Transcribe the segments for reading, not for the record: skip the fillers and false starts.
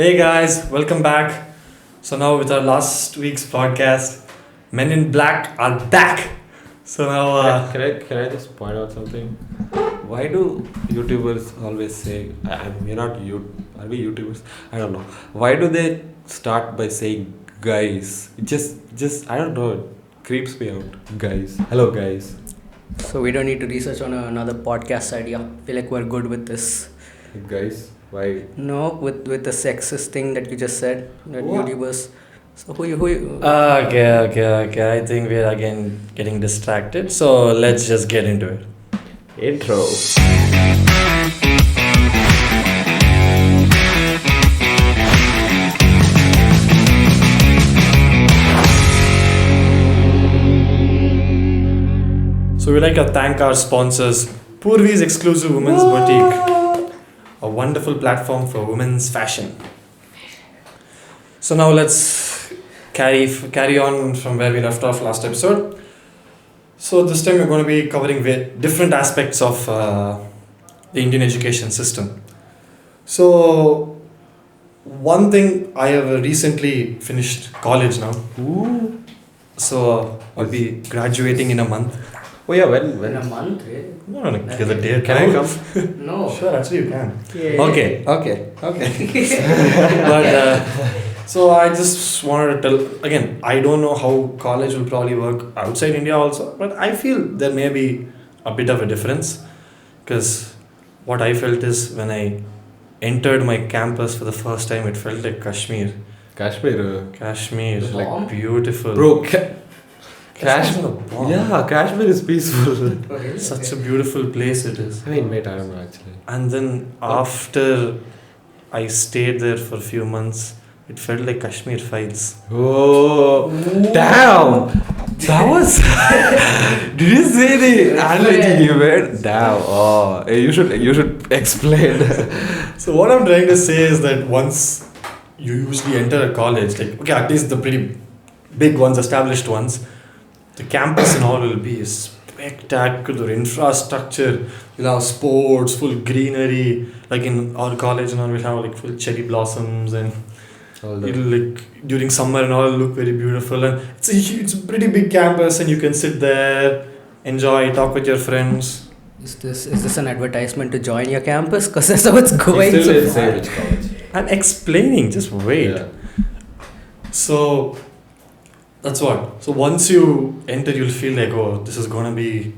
Hey guys, welcome back. So now with our last week's podcast, Men in Black are back. So now, Can I just point out something? Why do YouTubers always say, we're not are we YouTubers? I don't know. Why do they start by saying guys? It just I don't know. It creeps me out. Guys. Hello, guys. So we don't need to research on another podcast idea. Feel like we're good with this. Guys. Why? No, with the sexist thing that you just said, that What? YouTubers. So who okay. I think we're again getting distracted. So let's just get into it. Intro. So we'd like to thank our sponsors, Purvi's Exclusive Women's Boutique, a wonderful platform for women's fashion. So now let's carry on from where we left off last episode. So this time we're going to be covering different aspects of the Indian education system. So one thing, I have recently finished college now. Ooh. So I'll be graduating in a month. Oh yeah, in when a month, really? No, the day. can I come? No. Sure, actually you can. Yeah. Okay. But so I just wanted to tell again, I don't know how college will probably work outside India also, but I feel there may be a bit of a difference, because what I felt is when I entered my campus for the first time, it felt like Kashmir. Kashmir. Kashmir, The like bomb? beautiful. Bro, Kashmir, is a bomb. yeah, Kashmir is peaceful. Oh, really? Such a beautiful place it is. I mean, wait, I don't know actually. And then after I stayed there for a few months, it felt like Kashmir Files. Oh, damn! That was. Did you say the analogy you made? Damn! Oh, you should explain. So what I'm trying to say is that once you usually enter a college, like okay, at least the pretty big ones, established ones, the campus and all will be spectacular infrastructure. You'll have sports, full greenery. Like in our college and all, we'll have like full cherry blossoms, and it'll like during summer and all look very beautiful. And it's a pretty big campus, and you can sit there, enjoy, talk with your friends. Is this an advertisement to join your campus? Because that's how it's going. Still so didn't far. say which college. I'm explaining, just wait. Yeah. So that's what. So once you enter, you'll feel like, oh, this is gonna be.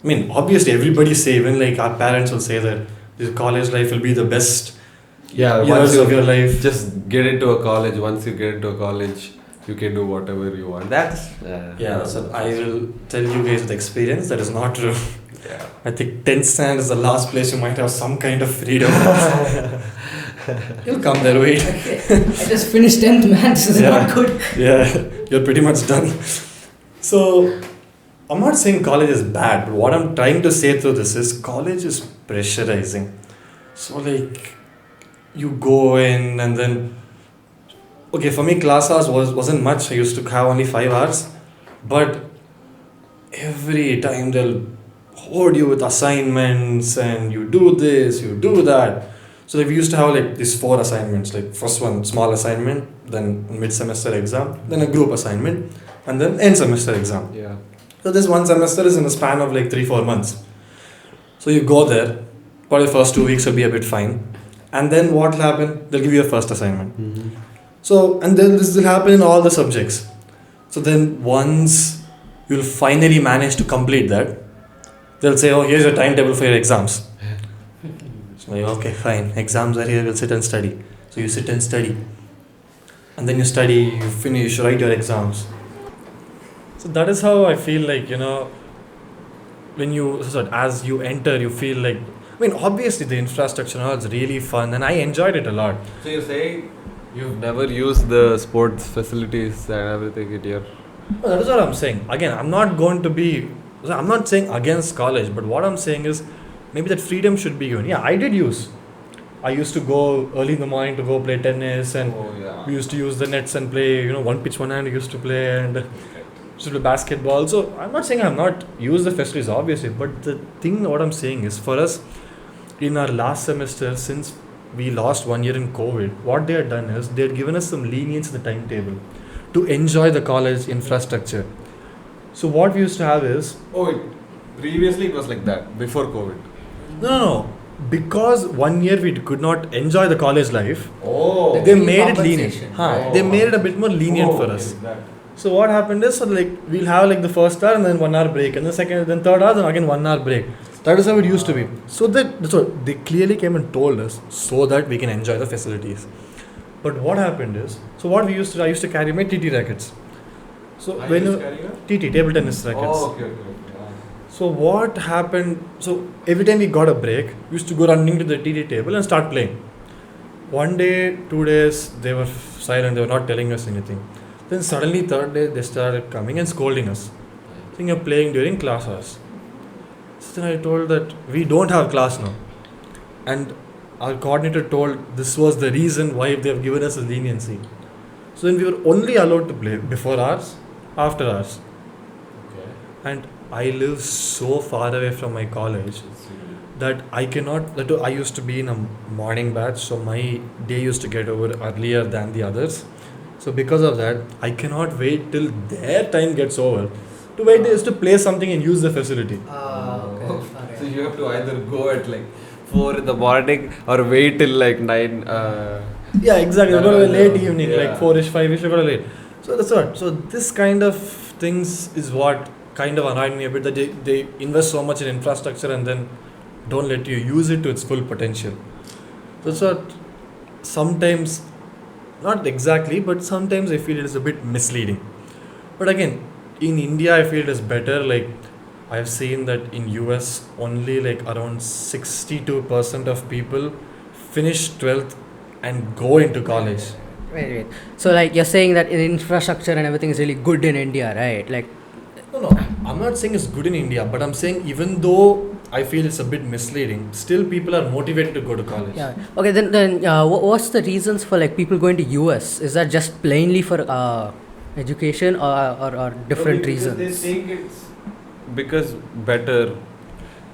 I mean, obviously, everybody say, even like our parents will say that this college life will be the best Yeah, years of your life. just get into a college. Once you get into a college, you can do whatever you want. That's Yeah, that's what I will tell you guys with experience. That is not true. Yeah. I think 10th stand is the last place you might have some kind of freedom. You'll come there, wait. I just finished 10th, man. This is Yeah. not good. Yeah, you're pretty much done. So, I'm not saying college is bad, but what I'm trying to say through this is college is pressurizing. So, like, you go in and then, okay, for me, class hours wasn't much. I used to have only 5 hours, but every time they'll hoard you with assignments, and you do this, you do that. So like we used to have like these 4 assignments, like first one small assignment, then mid-semester exam, then a group assignment, and then end semester exam. Yeah. So this one semester is in a span of like 3-4 months. So you go there, probably the first 2 weeks will be a bit fine, and then what will happen? They'll give you a first assignment. Mm-hmm. So and then this will happen in all the subjects. So then once you'll finally manage to complete that, they'll say, oh, here's your timetable for your exams. So like, okay, fine, exams are here, we'll sit and study. So you sit and study, and then you study, you finish, write your exams. So that is how I feel like, as you enter, you feel like, I mean, obviously the infrastructure and all is really fun, and I enjoyed it a lot. So you're saying you've never used the sports facilities and everything at your. Well, that is what I'm saying. Again, I'm not saying against college, but what I'm saying is maybe that freedom should be given. Yeah, I did use. I used to go early in the morning to go play tennis, and Oh yeah. we used to use the nets and play, one pitch, one hand we used to play, and used to play basketball. So I'm not saying I've not used the facilities, obviously, but the thing what I'm saying is for us, in our last semester, since we lost 1 year in COVID, what they had done is they had given us some lenience in the timetable to enjoy the college infrastructure. So what we used to have is Previously it was like that before COVID. no, because 1 year we could not enjoy the college life. Oh. They made it lenient. compensation. They made it a bit more lenient for us. So what happened is, so like we'll have like the first hour and then 1 hour break, and then second, then third hour, then again 1 hour break. That is how it used to be. So they clearly came and told us so that we can enjoy the facilities. But what happened is, so what we used to, I used to carry my TT rackets. So TT, table tennis rackets. Okay. So what happened? So every time we got a break, we used to go running to the TT table and start playing. 1 day, 2 days, they were silent. They were not telling us anything. Then suddenly, third day, they started coming and scolding us, saying you're playing during class hours. So then I told that we don't have class now, and our coordinator told this was the reason why they have given us a leniency. So then we were only allowed to play before hours, after hours, Okay. and I live so far away from my college that I cannot. That I used to be in a morning batch, so my day used to get over earlier than the others. So because of that, I cannot wait till their time gets over to wait is to play something and use the facility. Okay. So you have to either go at like 4 in the morning or wait till like 9. Yeah, exactly. Go to a late evening, Yeah. like 4ish, 5ish, you go to late. So that's what. So this kind of things is what kind of annoyed me a bit, that they invest so much in infrastructure and then don't let you use it to its full potential. That's what sometimes, not exactly, but sometimes I feel it is a bit misleading. But again, in India, I feel it is better. Like I've seen that in US, only like around 62% of people finish 12th and go into college. Wait. So like you're saying that in infrastructure and everything is really good in India, right? Like No, I'm not saying it's good in India, but I'm saying even though I feel it's a bit misleading, still people are motivated to go to college. yeah. Okay. Then what's the reasons for like people going to US? Is that just plainly for education or different reasons? They think it's because better.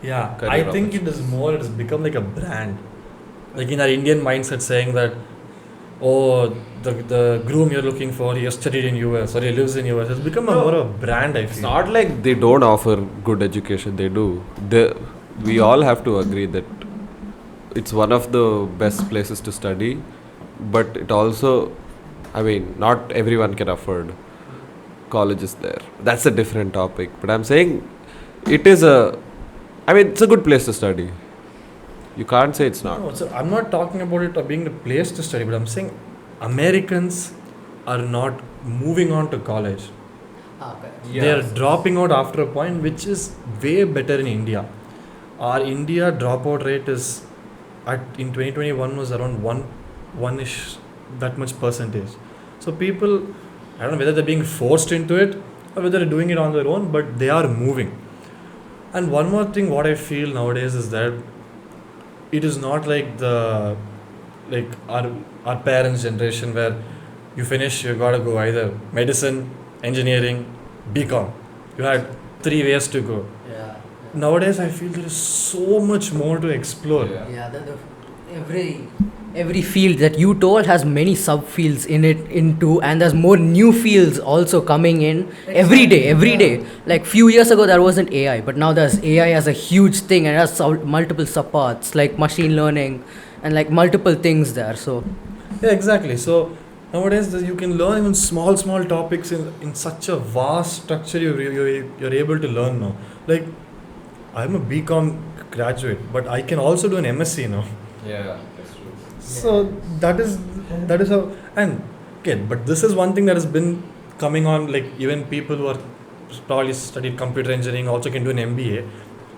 Yeah, Career I think it is more, it has become like a brand. Like in our Indian mindset saying that, oh, the groom you're looking for, he has studied in US or he lives in US. It's become more of a brand, I feel. It's not like they don't offer good education. They do. We all have to agree that it's one of the best places to study, but it also, I mean, not everyone can afford colleges there. That's a different topic. But I'm saying it's a good place to study. You can't say it's not. No, so I'm not talking about it being the place to study, but I'm saying Americans are not moving on to college. Okay. They are dropping out after a point, which is way better in India. Our India dropout rate is in 2021 was around one-ish, that much percentage. So people, I don't know whether they're being forced into it or whether they're doing it on their own, but they are moving. And one more thing, what I feel nowadays is that it is not like our parents' generation where you finish, you gotta go either medicine, engineering, BCom. You had 3 ways to go. Yeah. Nowadays, I feel there is so much more to explore. Yeah. Every field that you told has many subfields into, and there's more new fields also coming in every day. Like few years ago there wasn't AI, but now there's AI as a huge thing and it has multiple subparts like machine learning and like multiple things there. So Yeah, exactly. So nowadays you can learn even small topics in such a vast structure. You're able to learn now. Like I'm a BCom graduate, but I can also do an MSc now. Yeah, that's true. So that is how, and okay, but this is one thing that has been coming on, like even people who are probably studied computer engineering also can do an MBA,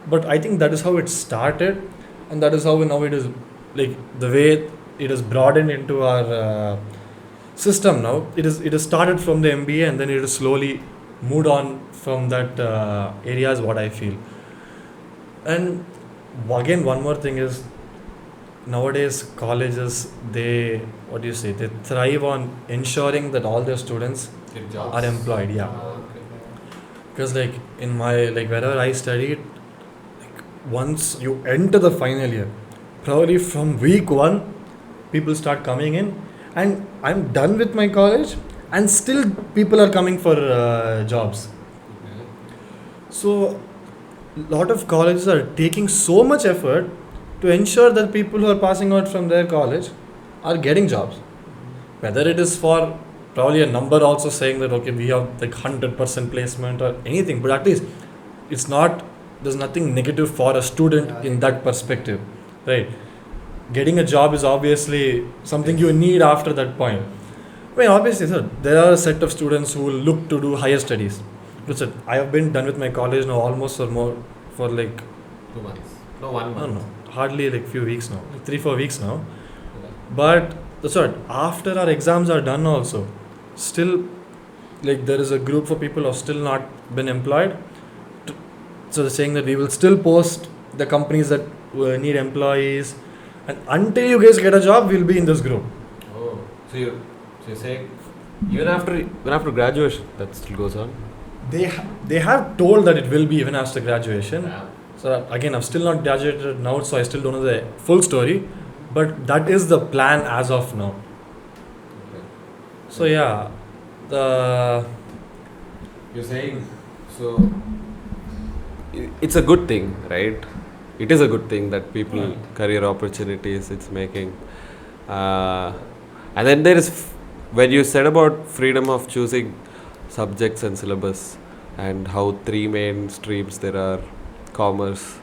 but I think that is how it started, and that is how now it is, like the way it is broadened into our system now. It is started from the MBA and then it is slowly moved on from that area is what I feel. And again, one more thing is, nowadays colleges, they thrive on ensuring that all their students are employed. Yeah, because like in my, like wherever I studied, like once you enter the final year, probably from week 1 people start coming in, and I'm done with my college, and still people are coming for jobs. So, lot of colleges are taking so much effort to ensure that people who are passing out from their college are getting jobs. Whether it is for probably a number also saying that okay we have like 100% placement or anything, but at least it's not, there's nothing negative for a student in that perspective, right? Getting a job is obviously something you need after that point. I mean, obviously, sir, there are a set of students who will look to do higher studies. Listen, I have been done with my college now almost or more for like 2 months. No, 1 month. no, hardly like few weeks now, like 3-4 weeks now. But that's what, after our exams are done also, still like there is a group of people who have still not been employed. So they're saying that we will still post the companies that need employees, and until you guys get a job, we'll be in this group. Oh, so you're saying even after graduation that still goes on? They have told that it will be even after graduation. Yeah. So again, I've still not graduated now, so I still don't know the full story. But that is the plan as of now. Okay. So yeah, the You're saying so. It's a good thing, right? It is a good thing that people career opportunities it's making, and then there is when you said about freedom of choosing subjects and syllabus and how 3 main streams there are, commerce.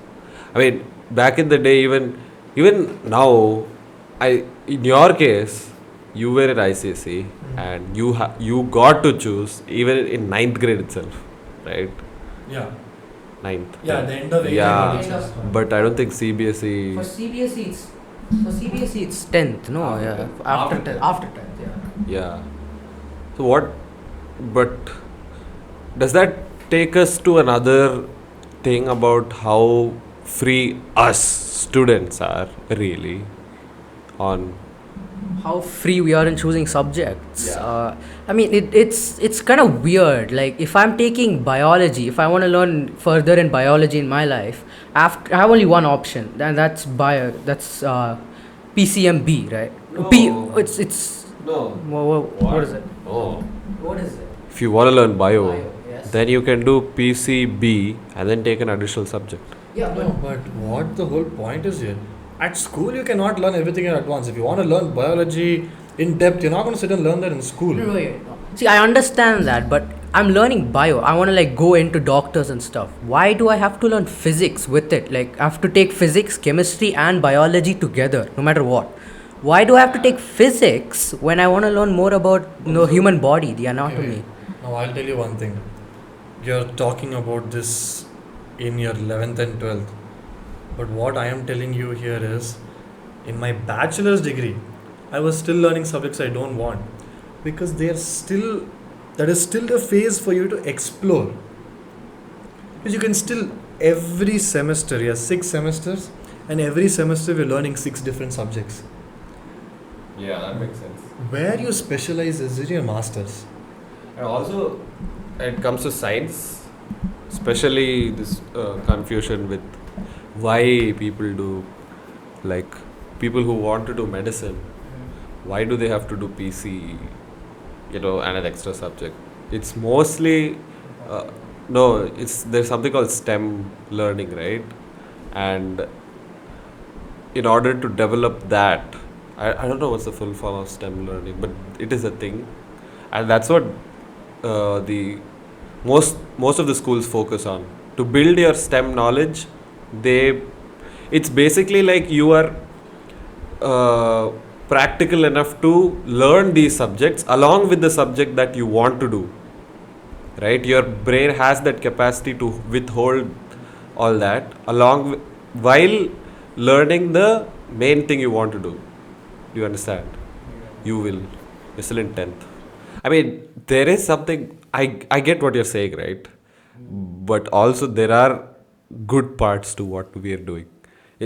I mean, back in the day, even now, in your case, you were at ICSE and you got to choose even in ninth grade itself, right? yeah. Ninth. Yeah, the end of the Yeah. End of- But I don't think CBSE. For CBSE, it's 10th. No, After yeah. 10th. After After 10th. After 10th, yeah. Yeah. So what? But does that take us to another thing about how free us students are really on? How free we are in choosing subjects. Yeah. I mean, it's kind of weird. Like if I'm taking biology, if I want to learn further in biology in my life, I have only one option, and that's bio. That's PCMB, right? No. It's No. what is it? Oh. What is it? If you want to learn bio, Yes. then you can do PCB and then take an additional subject. Yeah, No, but what the whole point is here? At school, you cannot learn everything at once. If you want to learn biology in depth, you're not going to sit and learn that in school. No. See, I understand that, but I'm learning bio. I want to like go into doctors and stuff. Why do I have to learn physics with it? Like I have to take physics, chemistry, and biology together, no matter what. Why do I have to take physics when I want to learn more about human body, the anatomy? Now, I'll tell you one thing. You're talking about this in your 11th and 12th. But what I am telling you here is, in my bachelor's degree, I was still learning subjects I don't want, because that is still a phase for you to explore. Because you can still, every semester, you have 6 semesters, and every semester we're learning 6 different subjects. Yeah, that makes sense. Where you specialize is in your masters. And also, when it comes to science, especially this confusion with why people do, like people who want to do medicine, why do they have to do PC, and an extra subject? It's mostly, no, there's something called STEM learning, right? And in order to develop that, I don't know what's the full form of STEM learning, but it is a thing, and that's what the most of the schools focus on. To build your STEM knowledge, it's basically like you are practical enough to learn these subjects along with the subject that you want to do, right? Your brain has that capacity to withhold all that while learning the main thing you want to do. Do you understand? You will. You're still in 10th. I mean, there is something, I get what you're saying, right? But also there are good parts to what we are doing.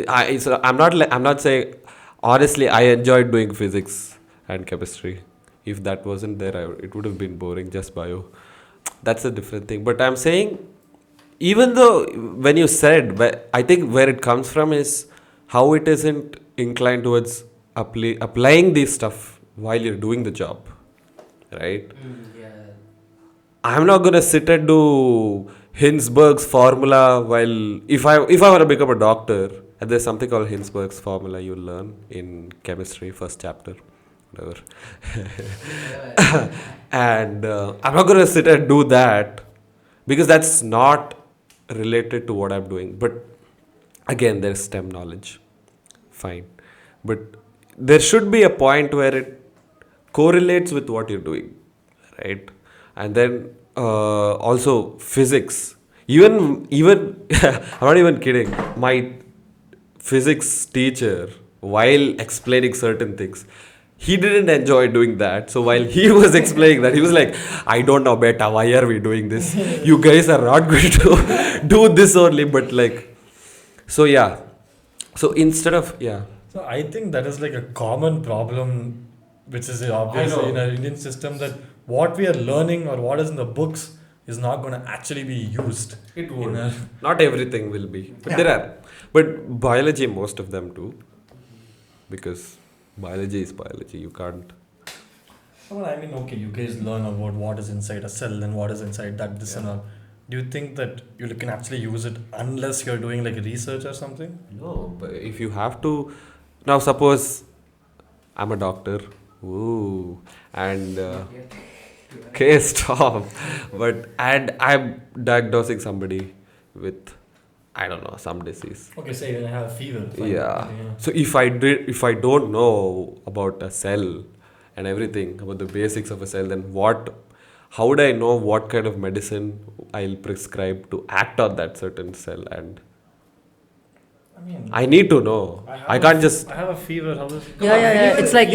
I'm not saying, honestly, I enjoyed doing physics and chemistry. If that wasn't there, it would have been boring, just bio. That's a different thing. But I'm saying, even though when you said, I think where it comes from is how it isn't inclined towards applying this stuff while you're doing the job, right? Yeah. I'm not gonna sit and do Hinsberg's formula while if I want to become a doctor, and there's something called Hinsberg's formula you learn in chemistry first chapter, whatever. And I'm not gonna sit and do that because that's not related to what I'm doing. But again, there's STEM knowledge, fine, but there should be a point where it correlates with what you're doing, right? And then also physics. Even I'm not even kidding. My physics teacher, while explaining certain things, he didn't enjoy doing that. So while he was explaining that, he was like, "I don't know, beta. Why are we doing this? You guys are not going to do this only." But like, so yeah. So instead of So I think that is like a common problem, which is obviously in our Indian system, that what we are learning or what is in the books is not going to actually be used. It in won't. our- Not everything will be, but there are. But biology, most of them too, because biology is biology. You can't. Well, I mean, okay, you guys learn about what is inside a cell and what is inside that, this and all. Do you think that you can actually use it unless you're doing like research or something? No, but if you have to, now suppose I'm a doctor, ooh, and okay, stop. But and I'm diagnosing somebody with, I don't know, some disease. Okay, say when I have fever. Yeah. So if I don't know about a cell and everything about the basics of a cell, then how would I know what kind of medicine I'll prescribe to act on that certain cell? And I mean, I need to know. I can't just. I have a fever. How is Yeah. It's like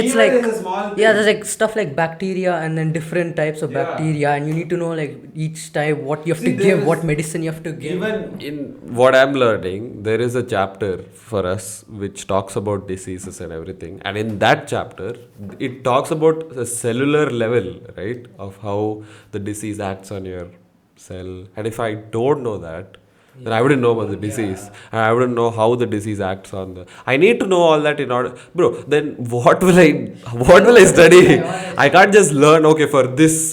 small yeah, there's like stuff like bacteria and then different types of Yeah. bacteria, and you need to know like each type what you have See, to there give, is- what medicine you have to give. Even in what I'm learning, there is a chapter for us which talks about diseases and everything. And in that chapter, it talks about the cellular level, right? Of how the disease acts on your cell. And if I don't know that, then I wouldn't know about the disease. And I wouldn't know how the disease acts on the. I need to know all that in order. Bro, then what will I study? I can't just learn, okay, for this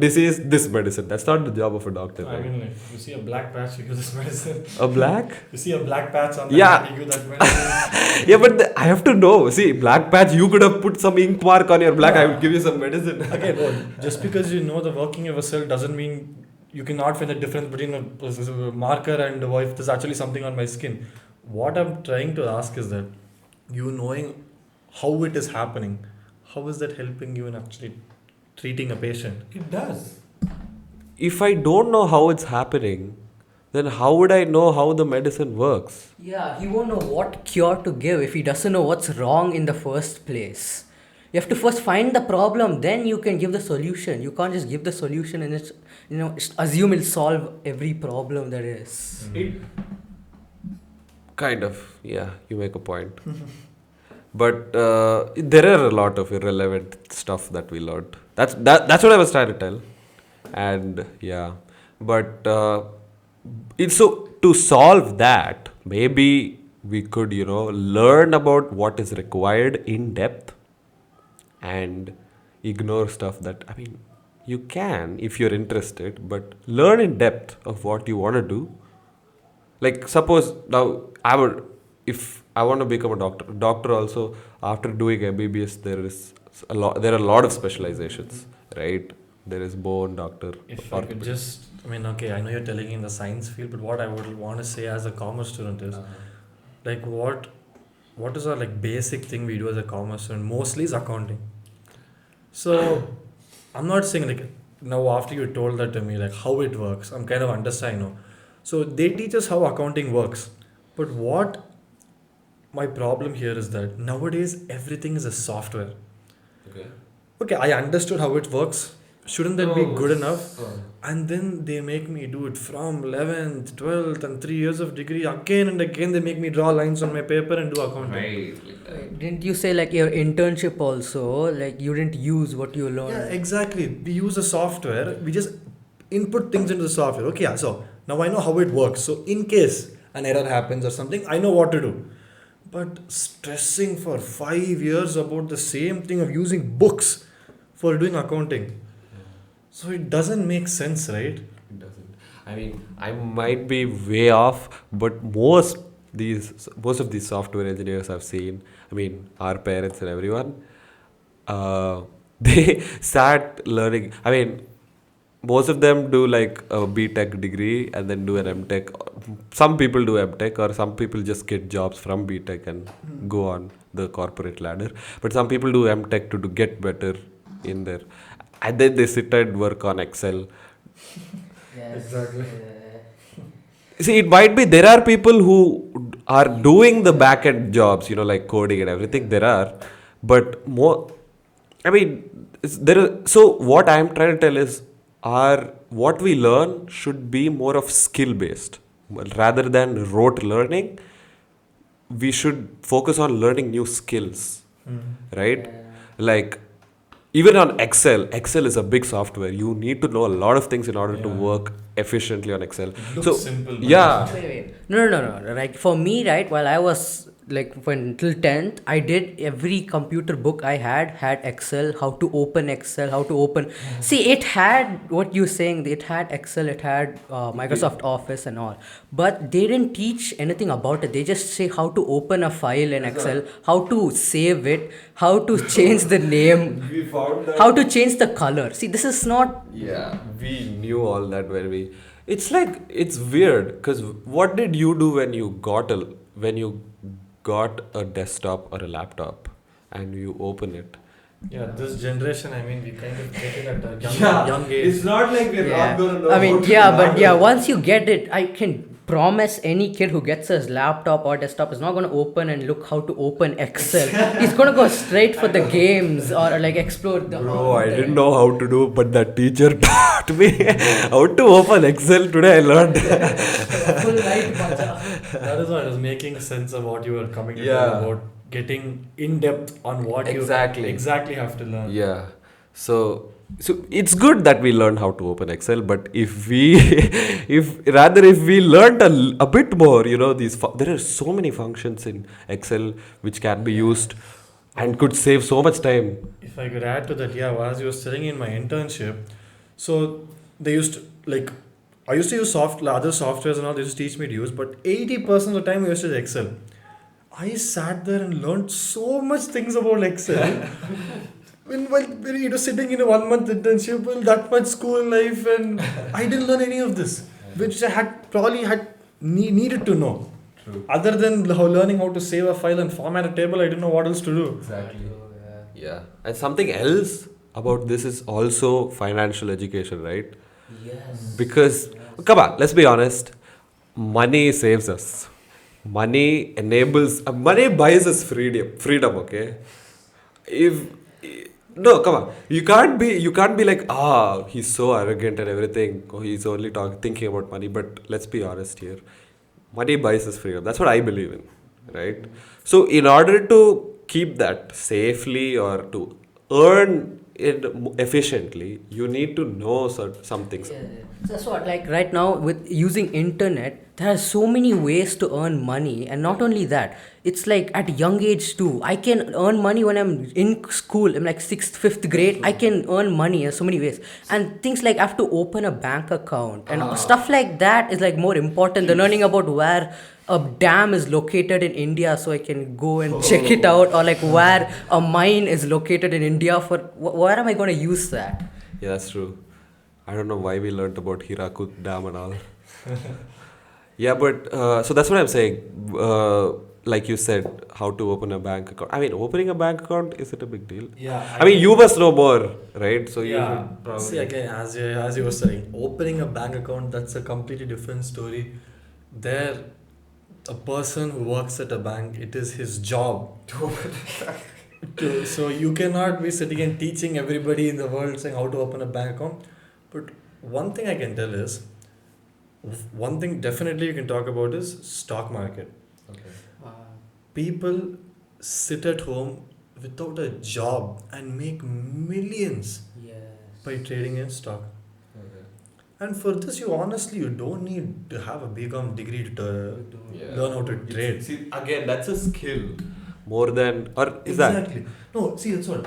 disease, this medicine. That's not the job of a doctor, I right? mean, like, you see a black patch, you give this medicine. A black? You see a black patch on the Yeah. hand, you give that medicine. Yeah, but I have to know. See, black patch, you could have put some ink mark on your black. I would give you some medicine. Again, well, just because you know the working of a cell doesn't mean you cannot find the difference between a marker and if there's actually something on my skin. What I'm trying to ask is that you knowing how it is happening, how is that helping you in actually treating a patient? It does. If I don't know how it's happening, then how would I know how the medicine works? Yeah, he won't know what cure to give if he doesn't know what's wrong in the first place. You have to first find the problem, then you can give the solution. You can't just give the solution and it's, just assume it'll solve every problem there is. Kind of, yeah, you make a point. But there are a lot of irrelevant stuff that we learned. That's what I was trying to tell. And yeah, but it's so to solve that, maybe we could, learn about what is required in depth and ignore stuff that, I mean, you can if you're interested, but learn in depth of what you want to do. Like suppose now if I want to become a doctor also, after doing MBBS, there are a lot of specializations, right? There is bone doctor. If I could just, I mean, okay, I know you're telling in the science field, but what I would want to say as a commerce student is, like, what is our like basic thing we do as a commerce student? Mostly is accounting. So, I'm not saying like now after you told that to me, like how it works, I'm kind of understanding now. So they teach us how accounting works, but what my problem here is that nowadays everything is a software. Okay, I understood how it works. Shouldn't that be good enough? And then they make me do it from 11th, 12th, and 3 years of degree again and again. They make me draw lines on my paper and do accounting. Didn't you say like your internship also, like you didn't use what you learned? Yeah, exactly. We use a software. We just input things into the software. Okay, so now I know how it works. So in case an error happens or something, I know what to do. but stressing for 5 years about the same thing of using books for doing accounting. So it doesn't make sense, right? It doesn't. I mean, I might be way off, but most of these software engineers I've seen, I mean, our parents and everyone, they start learning. I mean, most of them do like a B.Tech degree and then do an M.Tech. Some people do M.Tech, or some people just get jobs from B.Tech and go on the corporate ladder. But some people do M.Tech to get better in there. And then they sit and work on Excel. Exactly. See, it might be there are people who are doing the back end jobs, like coding and everything. There are, but more. I mean, so what I'm trying to tell is, what we learn should be more of skill based rather than rote learning. We should focus on learning new skills, right? Like even on Excel is a big software. You need to know a lot of things in order to work efficiently on Excel. Looks simple, but Yeah. Wait. No. Like for me, right, while I was like when till 10th, I did every computer book I had Excel, how to open Excel, how to open. See, it had what you're saying, it had Excel, it had Microsoft Office and all. But they didn't teach anything about it. They just say how to open a file in Excel, how to save it, how to change the name, We found that. how to change the color. See, this is not. Yeah, we knew all that when we. It's like it's weird because what did you do when you got a desktop or a laptop and you open it? yeah, this generation, I mean, we kind of get it at a young age. It's not like we're Yeah. not gonna know. I how mean, to yeah, but handle yeah, it. once you get it, I can promise any kid who gets his laptop or desktop is not going to open and look how to open Excel. He's going to go straight for the games or like explore the. Bro, I didn't know how to do, but that teacher taught me how to open Excel. Today I learned. Full right, bacha. That is why I was making sense of what you were coming to Yeah. tell about getting in depth on what Exactly. you exactly have to learn. Yeah. So it's good that we learn how to open Excel, but if we learned a bit more, there are so many functions in Excel which can be used and could save so much time. If I could add to that, yeah, as you were studying in my internship, so they used to, like, I used to use other softwares and all they used to teach me to use, but 80% of the time I used to use Excel. I sat there and learned so much things about Excel. When you know, sitting in a 1 month internship, well, that much school life, and I didn't learn any of this, which I probably needed to know. True. Other than learning how to save a file and format a table, I didn't know what else to do. Exactly. Yeah. And something else about this is also financial education, right? Yes. Because, come on, let's be honest, money saves us. Money buys us freedom, okay? No, come on. You can't be like, he's so arrogant and everything. Oh, he's only thinking about money. But let's be honest here. Money buys us freedom. That's what I believe in, right? So in order to keep that safely or to earn it efficiently, you need to know some things. Yeah. So that's what, like right now with using internet, there are so many ways to earn money, and not only that, it's like at young age too. I can earn money when I'm in school. I'm like 6th, 5th grade. I can earn money in so many ways, and things like I have to open a bank account and stuff like that is like more important than learning about where a dam is located in India, so I can go and check it out, or like where a mine is located in India. For where am I going to use that? Yeah, that's true. I don't know why we learnt about Hirakud Dam and all. Yeah, but so that's what I'm saying. Like you said, how to open a bank account. I mean, opening a bank account, is it a big deal? Yeah. I mean, you must know more, right? So you Yeah. should probably. See, again, as you were saying, opening a bank account, that's a completely different story. There, a person who works at a bank, it is his job so you cannot be sitting and teaching everybody in the world saying how to open a bank account. But one thing I can tell is, one thing definitely you can talk about is stock market. Okay. People sit at home without a job and make millions Yes. by trading in stock. Okay. And for this, you don't need to have a BCom degree to learn how to trade. See, again, that's a skill more than, or is that? Exactly. No, see, that's what.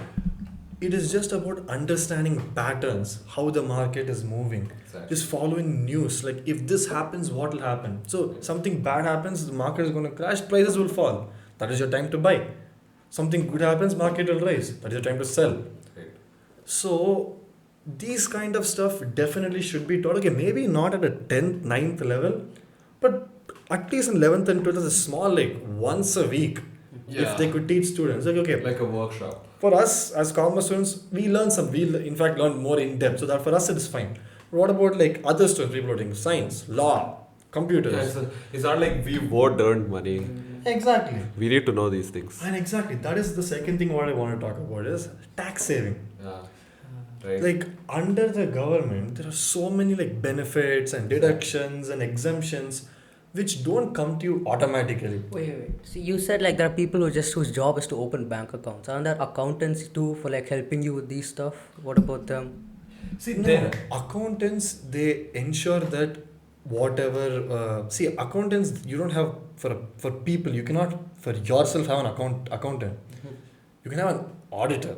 It is just about understanding patterns, how the market is moving. Exactly. Just following news. Like, if this happens, what will happen? So, something bad happens, the market is going to crash, prices will fall. That is your time to buy. Something good happens, market will rise. That is your time to sell. Right. So, these kind of stuff definitely should be taught. Okay, maybe not at a 10th, 9th level, but at least in 11th and 12th, as a small, like once a week, if they could teach students. Like, okay, Like a workshop. for us as commerce students, we in fact learn more in depth, so that for us it is fine. But what about like other students, people who are doing science, law, computers? Yeah, it's not like we won't earn money. Exactly. We need to know these things. And exactly, that is the second thing what I want to talk about is tax saving. Yeah. Right. Like under the government, there are so many like benefits and deductions and exemptions which don't come to you automatically. Wait. So you said like there are people whose job is to open bank accounts. Aren't there accountants too for like helping you with these stuff? What about them? See, no, accountants, they ensure that whatever. See, accountants, you don't have for people. You cannot for yourself have an accountant. You can have an auditor.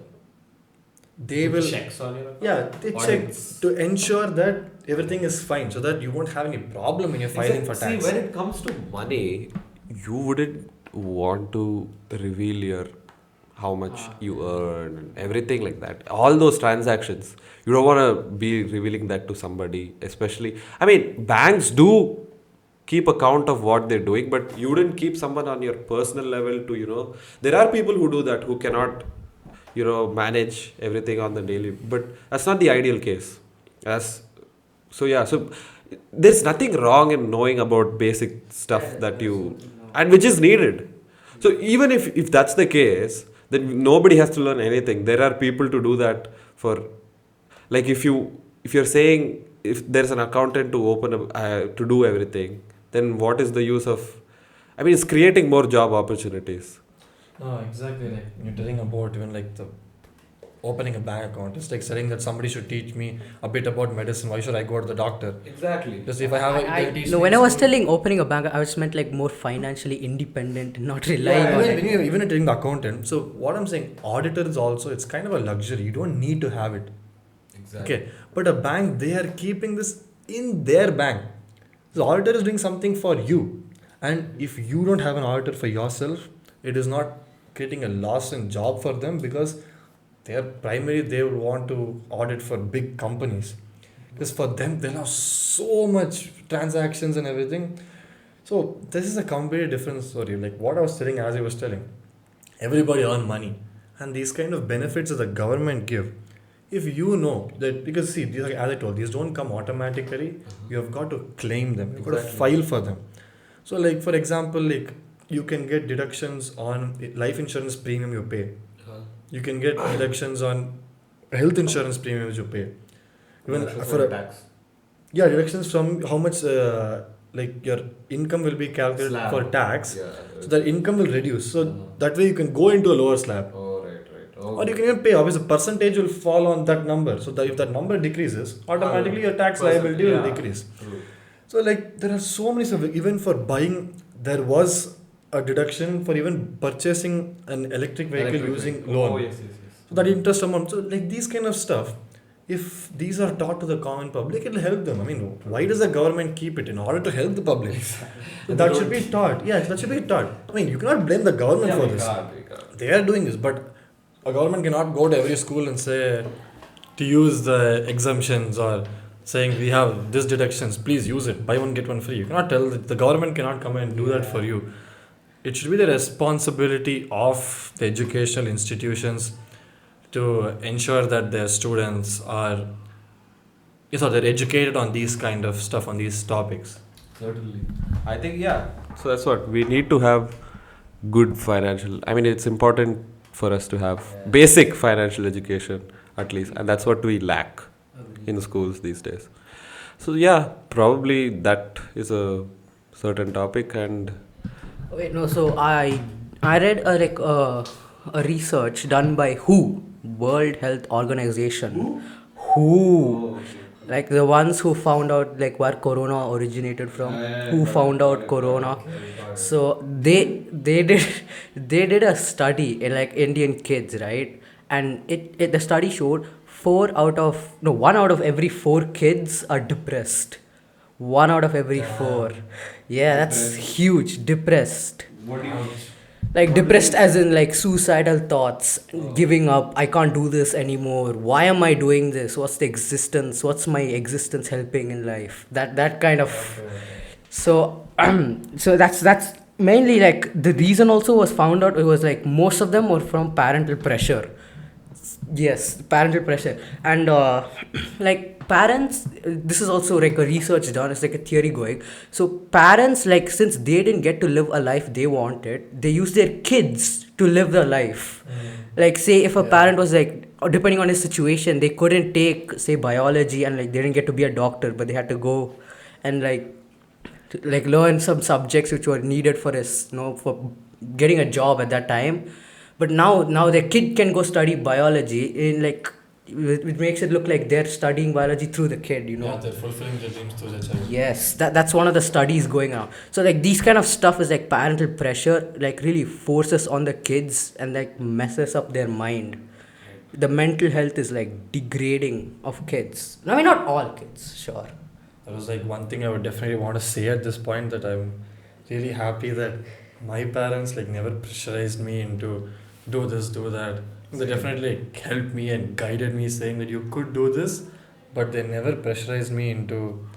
They will checks on your account. Yeah, they Audits. check to ensure that everything is fine, so that you won't have any problem when you're filing for tax. See, when it comes to money, you wouldn't want to reveal your how much you earn and everything like that. All those transactions, you don't want to be revealing that to somebody, especially. I mean, banks do keep account of what they're doing, but you wouldn't keep someone on your personal level to. There are people who do that who cannot manage everything on the daily, but that's not the ideal case. So there's nothing wrong in knowing about basic stuff that you and which is needed. So even if that's the case, then nobody has to learn anything. There are people to do that for, like if you're saying if there's an accountant to to do everything, then what is the use of? I mean, it's creating more job opportunities. No, exactly. Like you're telling about even like the opening a bank account. It's like saying that somebody should teach me a bit about medicine. Why should I go to the doctor? Exactly. Just if I have No, when I was telling opening a bank, I was meant like more financially independent, not relying on it. Even telling the accountant. So what I'm saying, auditors also, it's kind of a luxury. You don't need to have it. Exactly. Okay, but a bank, they are keeping this in their bank. The auditor is doing something for you, and if you don't have an auditor for yourself, it is not creating a loss in job for them, because they will want to audit for big companies, because for them they'll have so much transactions and everything. So this is a completely different story. Like what I was telling, as I was telling, everybody earn money, and these kind of benefits that the government give, if you know that, because see, these, as I told, these don't come automatically. You have got to claim them. You've got to file for them. So like for example, like you can get deductions on life insurance premium you pay. You can get deductions on health insurance premiums you pay. Even for tax. Yeah, deductions from how much like your income will be calculated Slab. for tax. Yeah. So that income will reduce. So that way you can go into a lower slab. Oh, right. Oh. Or you can even pay. Obviously, the percentage will fall on that number. So that if that number decreases, automatically your tax liability will decrease. True. So like there are so many stuff. Even for buying, there was a deduction for even purchasing an electric vehicle using loan. Oh, yes. So that interest amount. So like these kind of stuff, if these are taught to the common public, it will help them. I mean, why does the government keep it? In order to help the public. That should be taught. Yeah, that should be taught. I mean, you cannot blame the government for this. They are doing this, but a government cannot go to every school and say to use the exemptions, or saying we have this deductions, please use it, buy one get one free. You cannot tell the government cannot come and do that for you. It should be the responsibility of the educational institutions to ensure that their students are they're educated on these kind of stuff, on these topics. Certainly. I think, yeah. So that's what we need to have good financial. I mean, it's important for us to have basic financial education at least, and that's what we lack in schools these days. So yeah, probably that is a certain topic. And Wait, no. So I read a research done by WHO, World Health Organization. WHO. Like the ones who found out like where corona originated from, who found out corona. So they did they did a study in like Indian kids, right? And it the study showed 1 out of every 4 kids are depressed. 1 out of every 4. Yeah, that's huge. Depressed. What do you? Like depressed as in like suicidal thoughts, giving up, I can't do this anymore. Why am I doing this? What's the existence? What's my existence helping in life? That kind of. So so that's mainly like the reason also was found out. It was like most of them were from parental pressure. Yes, parental pressure. And like parents, this is also like a research done, it's like a theory going. So parents, like since they didn't get to live a life they wanted, they use their kids to live the life. Like say if a parent was like, or depending on his situation, they couldn't take say biology, and like they didn't get to be a doctor, but they had to go and like like learn some subjects which were needed for his, for getting a job at that time. But now the kid can go study biology in like, it makes it look like they're studying biology through the kid. Yeah, they're fulfilling their dreams through the child. Yes, that's one of the studies going on. So like these kind of stuff is like parental pressure, like really forces on the kids and like messes up their mind. The mental health is like degrading of kids. I mean, not all kids, sure. That was like one thing I would definitely want to say at this point, that I'm really happy that my parents like never pressurized me into do this, do that. They definitely like, helped me and guided me, saying that you could do this, but they never pressurized me into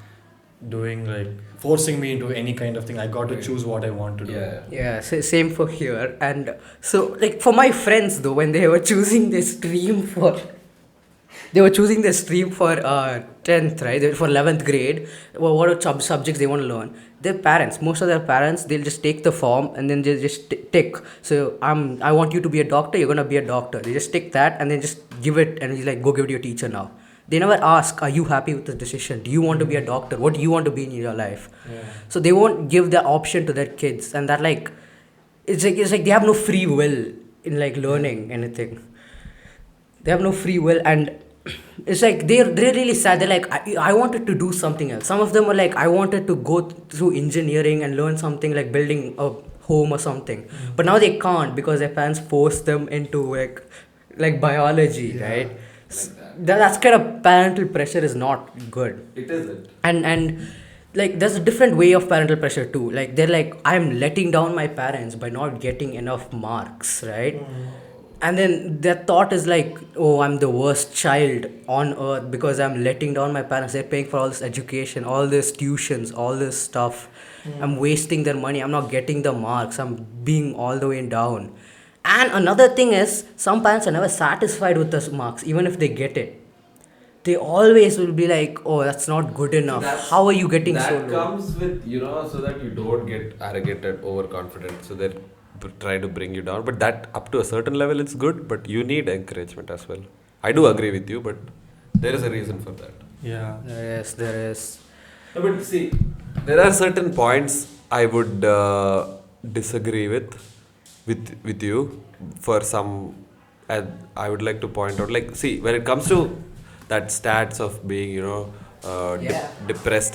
doing like forcing me into any kind of thing. I got to choose what I want to do. Yeah, same for here. And so like for my friends though, when they were choosing this stream for they were choosing the stream for 10th, right? For 11th grade. Well, what are subjects they want to learn? Their parents, most of their parents, they'll just take the form and then they just tick. So I want you to be a doctor. You're gonna be a doctor. They just tick that and then just give it, and he's like, go give it to your teacher now. They never ask, are you happy with the decision? Do you want to be a doctor? What do you want to be in your life? Yeah. So they won't give the option to their kids, and that like it's like they have no free will in like learning anything. They have no free will, and it's like they're really sad. They're like, I wanted to do something else. Some of them are like, I wanted to go through engineering and learn something like building a home or something, but now they can't because their parents force them into like biology, right? That's kind of parental pressure is not good. It isn't. And like there's a different way of parental pressure too. Like they're like, I'm letting down my parents by not getting enough marks, right? And then their thought is like, oh, I'm the worst child on earth because I'm letting down my parents. They're paying for all this education, all this tuitions, all this stuff. I'm wasting their money. I'm not getting the marks. I'm being all the way down. And another thing is, some parents are never satisfied with the marks, even if they get it. They always will be like, oh, that's not good enough. How are you getting so low? That comes with, so that you don't get arrogant and overconfident. So they try to bring you down. But that, up to a certain level, it's good. But you need encouragement as well. I do agree with you, but there is a reason for that. Yeah. Yes, there is. No, but see, there are certain points I would disagree with you for some. And I would like to point out, like, see, when it comes to that stats of being, depressed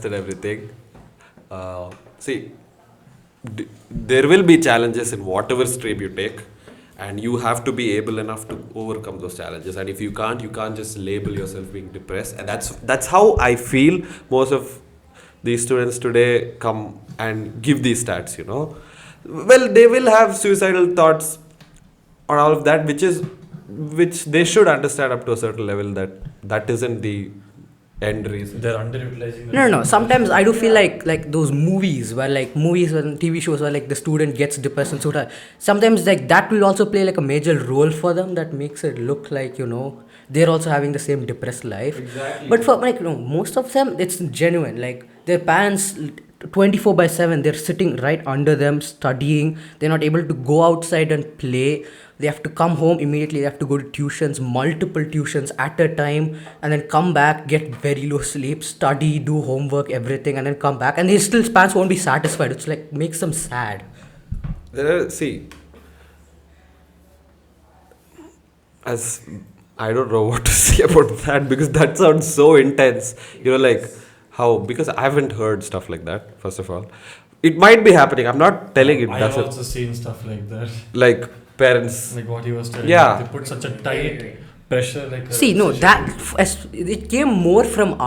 and everything. See, there will be challenges in whatever stream you take, and you have to be able enough to overcome those challenges. And if you can't just label yourself being depressed. And that's how I feel most of these students today come and give these stats. Well, they will have suicidal thoughts or all of that, which they should understand up to a certain level that isn't the end reason. They're underutilizing. No. Sometimes I do feel like those movies and TV shows where like the student gets depressed and so sometimes like that will also play like a major role for them, that makes it look like they're also having the same depressed life. Exactly. But for most of them it's genuine. Like their parents 24/7 they're sitting right under them studying. They're not able to go outside and play. They have to come home immediately. They have to go to tuitions, multiple tuitions at a time, and then come back, get very low sleep, study, do homework, everything, and then come back. And they still parents won't be satisfied. It's like makes them sad. See, as I don't know what to say about that because that sounds so intense. Like how, because I haven't heard stuff like that, first of all. It might be happening. I'm not telling it I have doesn't. also seen stuff like that. Like parents. Like what he was telling. Yeah. They put such a tight pressure. Like See, no, it came more from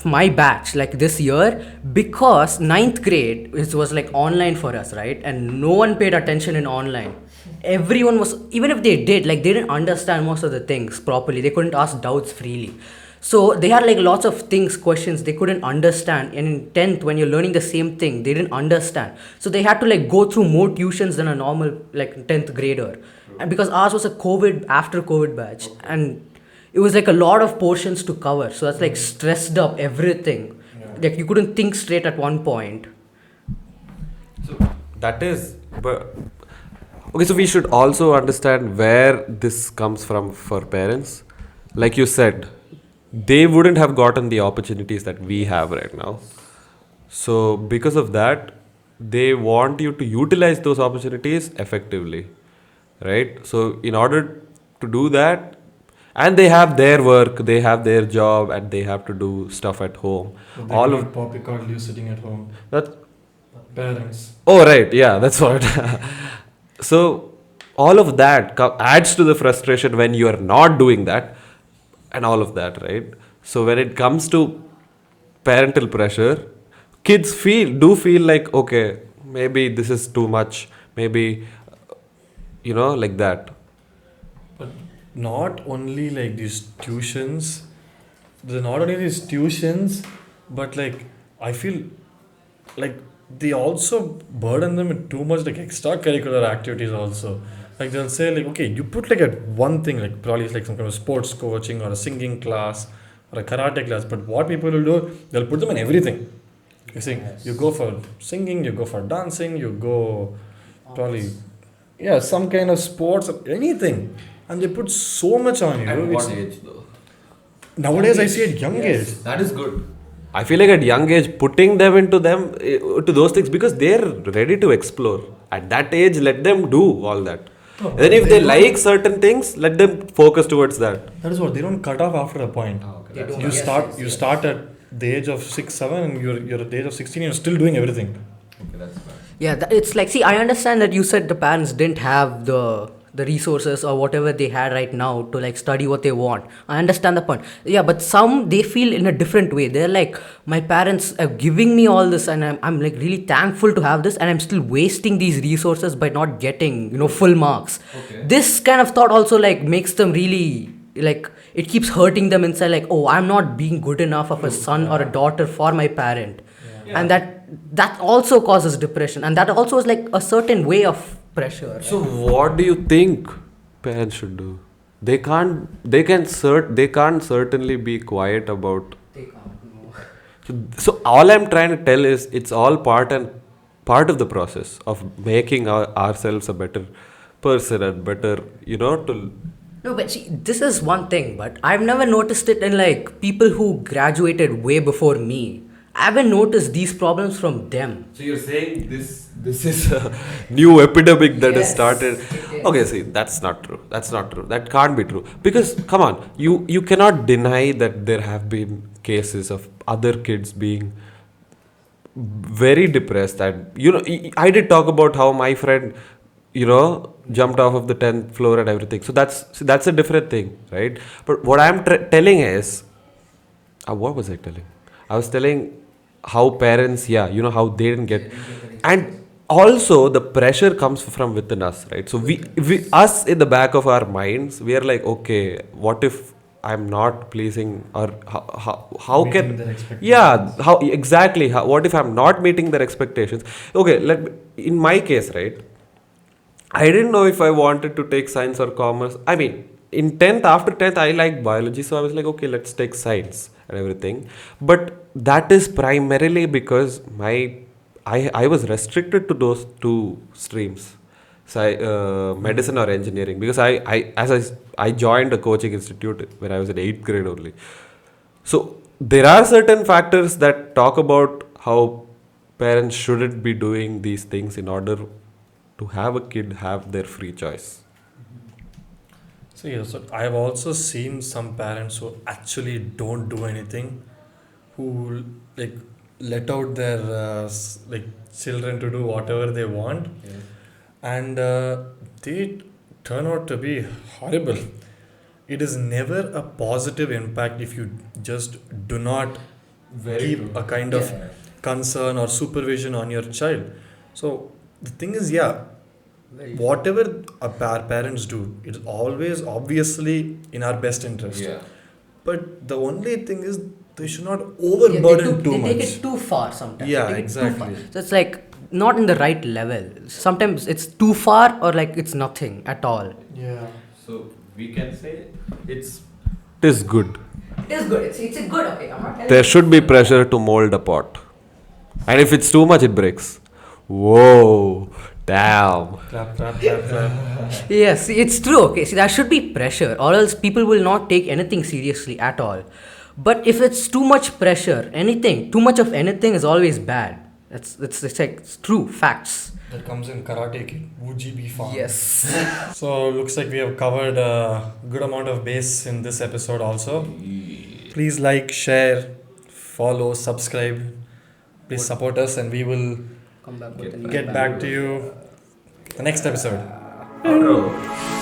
my batch, like this year, because ninth grade it was like online for us, right? And no one paid attention in online. Everyone was, even if they did, like they didn't understand most of the things properly. They couldn't ask doubts freely. So they had like lots of things, questions they couldn't understand. And in 10th, when you're learning the same thing, they didn't understand. So they had to like go through more tuitions than a normal like 10th grader. And because ours was a after COVID batch, and it was like a lot of portions to cover. So that's like stressed up everything. Like you couldn't think straight at one point. So that is, but okay. So we should also understand where this comes from for parents. Like you said, they wouldn't have gotten the opportunities that we have right now. So because of that, they want you to utilize those opportunities effectively, right? So in order to do that, and they have their work, they have their job, and they have to do stuff at home. But they All cannot of poppy call you sitting at home. that. Parents. Oh right, yeah, that's what. So all of that adds to the frustration when you are not doing that, and all of that, right? So when it comes to parental pressure, kids feel like, okay, maybe this is too much, maybe like that. But not only like these tuitions, not only these tuitions, but like I feel like they also burden them with too much like extracurricular activities also. Like they'll say like, okay, you put like at one thing, like probably it's like some kind of sports coaching or a singing class or a karate class, but what people will do, they'll put them in everything. You see, you go for singing, you go for dancing, you go probably some kind of sports or anything, and they put so much on you. At what age though? Nowadays, I see at young age. That is good. I feel like at young age, putting them into to those things, because they're ready to explore. At that age, let them do all that. And then if they like certain things, let them focus towards that. That is what they don't cut off after a point. Okay, You start at the age of 6, 7, and you're at the age of 16. You're still doing everything. Okay, that's fine. Yeah, it's like, see, I understand that you said the parents didn't have the resources or whatever they had right now to like study what they want. I understand the point. Yeah, but some, they feel in a different way. They're like, my parents are giving me all this, and I'm like really thankful to have this, and I'm still wasting these resources by not getting full marks. Okay. This kind of thought also like makes them really like, it keeps hurting them inside, like, oh, I'm not being good enough of a son or a daughter for my parent. Yeah. And that also causes depression, and that also is like a certain way of pressure. So what do you think parents should do? They can't certainly be quiet about. They can't. So all I'm trying to tell is it's all part of the process of making ourselves a better person and better, to. No, but see, this is one thing, but I've never noticed it in like people who graduated way before me. I haven't noticed these problems from them. So you're saying this is a new epidemic that has Yes, started. it is. Okay, see, that's not true. That can't be true. Because come on, you cannot deny that there have been cases of other kids being very depressed. And I did talk about how my friend, jumped off of the 10th floor and everything. So that's a different thing, right? But what I'm telling is, what was I telling? I was telling how parents, how they didn't get, and also the pressure comes from within us, right? So we us in the back of our minds, we are like, okay, what if I'm not pleasing, or how Meeting can, their expectations. how exactly, what if I'm not meeting their expectations? Okay, in my case, right, I didn't know if I wanted to take science or commerce. I mean, after 10th, I liked biology, so I was like, okay, let's take science and everything. But that is primarily because I was restricted to those two streams, medicine or engineering, because I joined a coaching institute when I was in 8th grade only. So there are certain factors that talk about how parents shouldn't be doing these things in order to have a kid have their free choice. So yeah, so I've also seen some parents who actually don't do anything, who like let out their like children to do whatever they want, and they turn out to be horrible. It is never a positive impact if you just do not keep a kind of concern or supervision on your child. So the thing is, yeah, whatever our parents do, it is always obviously in our best interest. But the only thing is, they should not overburden too they much. take it too far sometimes. Yeah, They take it too far. exactly. So it's like not in the right level. Sometimes it's too far or like it's nothing at all. Yeah. So we can say it is good. It is good. It's good. Okay, I'm not telling There should be pressure to mold a pot. And if it's too much, it breaks. Whoa, damn. Clap, clap, clap, clap. Yes, it's true. Okay, see, there should be pressure, or else people will not take anything seriously at all. But if it's too much pressure, too much of anything is always bad. It's like it's true facts. That comes in Karate Kid, Uji farm. Yes. So looks like we have covered a good amount of base in this episode also. Please like, share, follow, subscribe. Please support us, and we will Come back with a new get back to you the next episode. Outro.